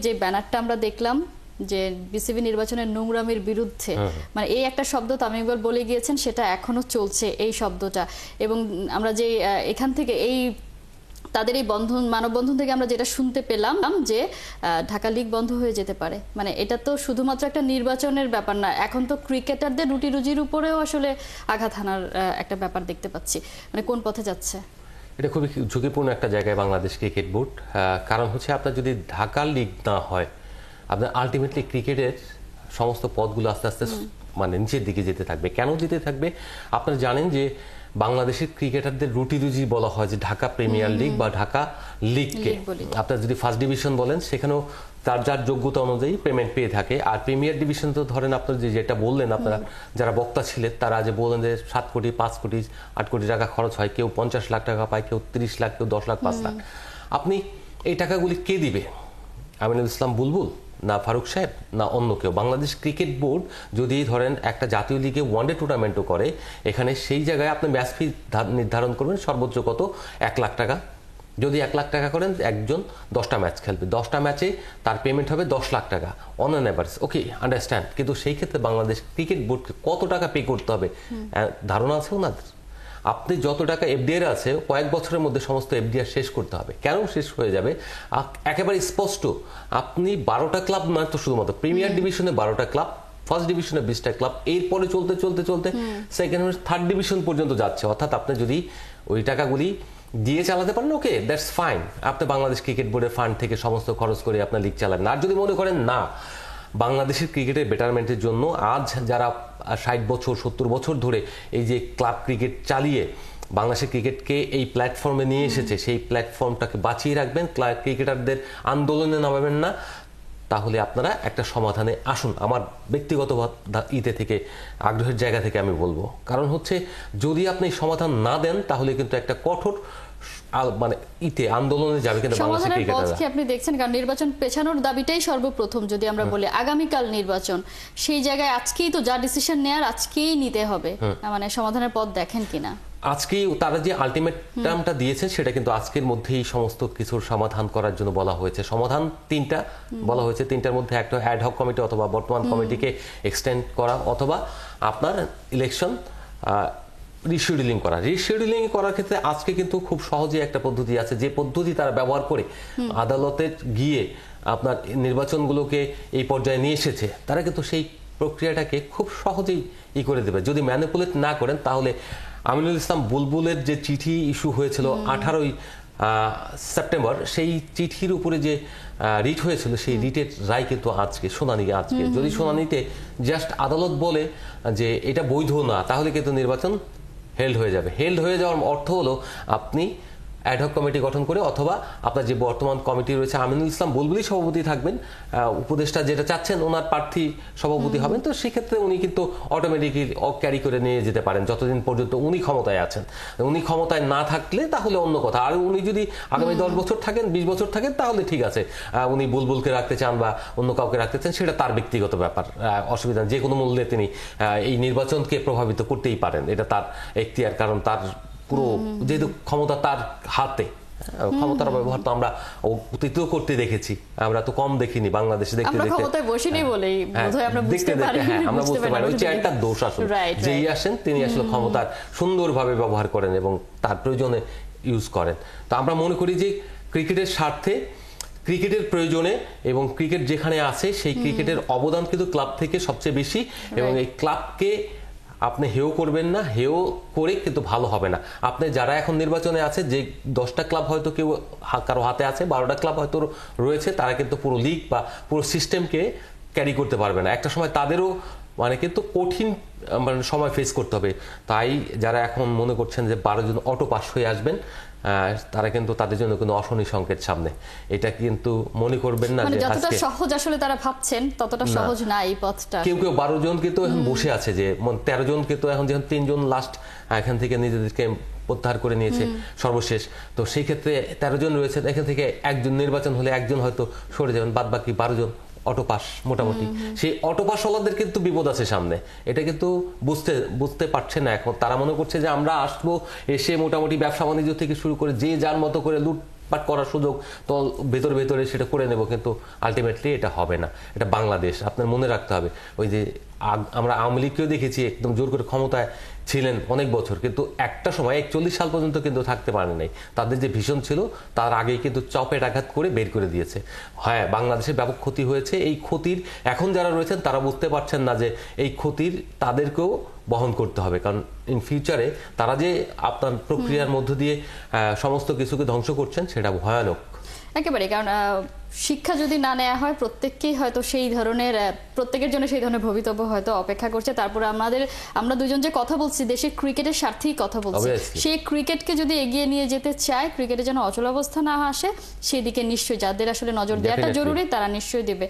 যে ব্যানারটা আমরা দেখলাম যে বিসিবি নির্বাচনের নোংরামির বিরুদ্ধে, মানে এই একটা শব্দ তামিম ইকবাল বলে গিয়েছেন, সেটা এখনো চলছে এই শব্দটা। এবং আমরা যে এখান থেকে এই তাদের এই বন্ধন মানববন্ধন থেকে আমরা যেটা শুনতে পেলাম যে ঢাকা লীগ বন্ধ হয়ে যেতে পারে, মানে এটা তো শুধুমাত্র একটা নির্বাচনের ব্যাপার না, এখন তো ক্রিকেটারদের রুটি রুজির উপরেও আসলে আঘাত হানার একটা ব্যাপার দেখতে পাচ্ছি। মানে কোন পথে যাচ্ছে? এটা খুবই ঝুঁকিপূর্ণ একটা জায়গায় বাংলাদেশ ক্রিকেট বোর্ড। কারণ হচ্ছে আপনার যদি ঢাকা লিগ না হয়, আপনার আলটিমেটলি ক্রিকেটের সমস্ত পদগুলো আস্তে আস্তে মানে নিচের দিকে যেতে থাকবে। কেন যেতে থাকবে? আপনারা জানেন যে বাংলাদেশের ক্রিকেটারদের রুটি রুজি বলা হয় যে ঢাকা প্রিমিয়ার লিগ বা ঢাকা লিগকে। আপনার যদি ফার্স্ট ডিভিশন বলেন, সেখানেও তার যার যোগ্যতা অনুযায়ী পেমেন্ট পেয়ে থাকে। আর প্রিমিয়ার ডিভিশন তো ধরেন আপনার যেটা বললেন, আপনারা যারা বক্তা ছিলেন তারা যে বললেন যে 7 কোটি 5 কোটি 8 কোটি টাকা খরচ হয়, কেউ 50 লাখ টাকা পায়, কেউ 30 লাখ, কেউ 10 লাখ 5 লাখ। আপনি এই টাকাগুলি কে দিবে? আমিনুল ইসলাম বুলবুল, না ফারুক সাহেব, না অন্য কেউ? বাংলাদেশ ক্রিকেট বোর্ড যদি ধরেন একটা জাতীয় লিগে ওয়ানডে টুর্নামেন্টও করে, এখানে সেই জায়গায় আপনি ম্যাচ ফি নির্ধারণ করবেন সর্বোচ্চ কত? 1 লাখ টাকা। যদি 1 লাখ টাকা করেন, একজন 10টা ম্যাচ খেলবে, 10টা ম্যাচে তার পেমেন্ট হবে 10 লাখ টাকা on an average. Okay, understand. কিন্তু সেই ক্ষেত্রে বাংলাদেশ ক্রিকেট বোর্ডকে কত টাকা পে করতে হবে ধারণা আছে ওনাদের? আপনি যত টাকা এফডিআর আছে, কয়েক বছরের মধ্যে সমস্ত এফডিআর শেষ করতে হবে। কেন শেষ হয়ে যাবে? একেবারে স্পষ্ট। আপনি 12টা ক্লাব নয় তো, শুধুমাত্র প্রিমিয়ার ডিভিশনে 12টা ক্লাব, ফার্স্ট ডিভিশনে 20টা ক্লাব, এরপরে চলতে চলতে চলতে সেকেন্ড থার্ড ডিভিশন পর্যন্ত যাচ্ছে। অর্থাৎ আপনি যদি ওই টাকাগুলি দিয়ে চালাতে পারেন, ওকে, দ্যাটস ফাইন। আপনি বাংলাদেশ ক্রিকেট বোর্ডের ফান্ড থেকে সমস্ত খরচ করে আপনার লিগ চালান। আর যদি মনে করেন না, বাংলাদেশের ক্রিকেটের বেটারমেন্টের জন্য আজ যারা 60 বছর 70 বছর ধরে এই যে ক্লাব ক্রিকেট চালিয়ে বাংলাদেশের ক্রিকেটকে এই প্ল্যাটফর্মে নিয়ে এসেছে, সেই প্ল্যাটফর্মটাকে বাঁচিয়ে রাখবেন, ক্রিকেটারদের আন্দোলনে নামাবেন না, তাহলে আপনারা একটা সমাধানে আসুন। আমার ব্যক্তিগত ইতে থেকে, আগ্রহের জায়গা থেকে আমি বলবো। কারণ হচ্ছে যদি আপনি সমাধান না দেন, তাহলে কিন্তু একটা কঠোর মানে আন্দোলনে যাবে। কিন্তু সমাধানের পথ কি আপনি দেখছেন? কারণ নির্বাচন পেছানোর দাবিটাই সর্বপ্রথম। যদি আমরা বলি আগামীকাল নির্বাচন, সেই জায়গায় আজকেই তো যা ডিসিশন নেয়ার আজকেই নিতে হবে, মানে সমাধানের পথ দেখেন কিনা? আজকেই তারা যে আলটিমেটামটা দিয়েছে, সেটা কিন্তু আজকের মধ্যেই সমস্ত কিছুর সমাধান করার জন্য বলা হয়েছে। সমাধান 3টা বলা হয়েছে। 3টার মধ্যে একটা অ্যাড হক কমিটি অথবা বর্তমান কমিটিকে এক্সটেন্ড করা, অথবা আপনার ইলেকশন রিশিডিউলিং করা। রিশিডিউলিং করার ক্ষেত্রে আজকে কিন্তু খুব সহজে একটা পদ্ধতি আছে, যে পদ্ধতি তারা ব্যবহার করে আদালতে গিয়ে আপনার নির্বাচনগুলোকে এই পর্যায়ে নিয়ে এসেছে। তারা কিন্তু সেই প্রক্রিয়াটাকে খুব সহজেই করে দেবে। যদি ম্যানিপুলেট না করেন, তাহলে আমিনুল ইসলাম বুলবুলের যে চিঠি ইস্যু হয়েছিল 18ই সেপ্টেম্বর, সেই চিঠির উপরে যে রিট হয়েছিল, সেই রিটের রায় কিন্তু আজকে শুনানি। আজকে যদি শুনানিতে জাস্ট আদালত বলে যে এটা বৈধ না, তাহলে কিন্তু নির্বাচন হেল্ড হয়ে যাবে। হেল্ড হয়ে যাওয়ার অর্থ হলো আপনি অ্যাডহক কমিটি গঠন করে, অথবা আপনার যে বর্তমান কমিটি রয়েছে, আমিনুল ইসলাম বুলবুলই সভাপতি থাকবেন, উপদেষ্টা যেটা চাচ্ছেন ওনার প্রার্থী সভাপতি হবেন, তো সেক্ষেত্রে উনি কিন্তু অটোমেটিকলি ক্যারি করে নিয়ে যেতে পারেন যতদিন পর্যন্ত উনি ক্ষমতায় আছেন। উনি ক্ষমতায় না থাকলে তাহলে অন্য কথা। আর উনি যদি আগামী 10 বছর থাকেন, 20 বছর থাকেন, তাহলে ঠিক আছে। উনি বুলবুলকে রাখতে চান বা অন্য কাউকে রাখতে চান, সেটা তার ব্যক্তিগত ব্যাপার, অসুবিধা। যে কোনো মূল্যে তিনি এই নির্বাচনকে প্রভাবিত করতেই পারেন, এটা তার এখতিয়ার। কারণ তার পুরো যেহেতু ক্ষমতা তার হাতে, ক্ষমতার ব্যবহার তো আমরা অতীতেও করতে দেখেছি, আমরা তো কম দেখিনি বাংলাদেশে। দেখতে দেখতে আমরা বুঝতে পারি ওই চেয়ারটার দোষ আসলে যেই আসেন তিনি আসলে ক্ষমতার সুন্দরভাবে ব্যবহার করেন এবং তার প্রয়োজনে ইউজ করেন। তো আমরা মনে করি যে ক্রিকেটের স্বার্থে, ক্রিকেটের প্রয়োজনে এবং ক্রিকেট যেখানে আছে, সেই ক্রিকেটের অবদান কিন্তু ক্লাব থেকে সবচেয়ে বেশি। এবং এই ক্লাবকে আপনি হেও করবেন না, হেও করে কিন্তু ভালো হবে না। আপনি যারা এখন নির্বাচনে আছে, যে 10টা ক্লাব হয়তো কেউ কারো হাতে আছে, 12টা ক্লাব হয়তো রয়েছে, তারা কিন্তু পুরো লিগ বা পুরো সিস্টেমকে ক্যারি করতে পারবে না। একটা সময় তাদেরও মানে কিন্তু কঠিন সময় ফেস করতে হবে। তাই যারা এখন মনে করছেন যে 12 জন অটো পাস হয়ে আসবেন, তারা কিন্তু তাদের জন্য কোনো অশনি সংকেত সামনে। এটা কিন্তু মনে করবেন না যে যতটা সহজ আসলে তারা ভাবছেন, ততটা সহজ না এই পথটা। কেউ 12 জন কিন্তু এখন বসে আছে, যে 13 জন কিন্তু এখন যেমন 3 জন লাস্ট এখান থেকে নিজেদেরকে প্রত্যাহার করে নিয়েছে সর্বশেষ। তো সেই ক্ষেত্রে 13 জন রয়েছেন, এখান থেকে একজন নির্বাচন হলে একজন হয়তো সরে যাবেন, বাদ বাকি 12 জন অটোপাস মোটামুটি। সেই অটোপাস ওয়ালাদের কিন্তু বিপদ আছে সামনে, এটা কিন্তু বুঝতে পারছে না এখন। তারা মনে করছে যে আমরা আসবো, এসে মোটামুটি ব্যবসা বাণিজ্য থেকে শুরু করে যে যার মতো করে লুট লুটপাট করার সুযোগ, তো ভেতরে ভেতরে সেটা করে নেব, কিন্তু আলটিমেটলি এটা হবে না। এটা বাংলাদেশ, আপনার মনে রাখতে হবে। ওই যে আমরা আওয়ামী লীগকেও দেখেছি একদম জোর করে ক্ষমতায় ছিলেন অনেক বছর, কিন্তু একটা সময় 41 সাল পর্যন্ত কিন্তু থাকতে পারেন নাই। তাদের যে ভীষণ ছিল তার আগেই কিন্তু চপেট আঘাত করে বের করে দিয়েছে। হ্যাঁ, বাংলাদেশের ব্যাপক ক্ষতি হয়েছে। এই ক্ষতির এখন যারা রয়েছেন তারা বুঝতে পারছেন না যে এই ক্ষতির তাদেরকেও বহন করতে হবে, কারণ ইন ফিউচারে তারা যে আপনার প্রক্রিয়ার মধ্য দিয়ে সমস্ত কিছুকে ধ্বংস করছেন সেটা ভয়ানক। একেবারে, কারণ শিক্ষা যদি না নেওয়া হয় প্রত্যেককেই হয়তো সেই ধরনের প্রত্যেকের জন্য সেই ধরনের ভবিতব্য হয়তো অপেক্ষা করছে। তারপরে আমরা দুজন যে কথা বলছি দেশের ক্রিকেটের স্বার্থেই কথা বলছি, সেই ক্রিকেটকে যদি এগিয়ে নিয়ে যেতে চায়, ক্রিকেটে যেন অচলাবস্থা না আসে সেদিকে নিশ্চয়ই যাদের আসলে নজর দেওয়াটা জরুরি তারা নিশ্চয়ই দেবে।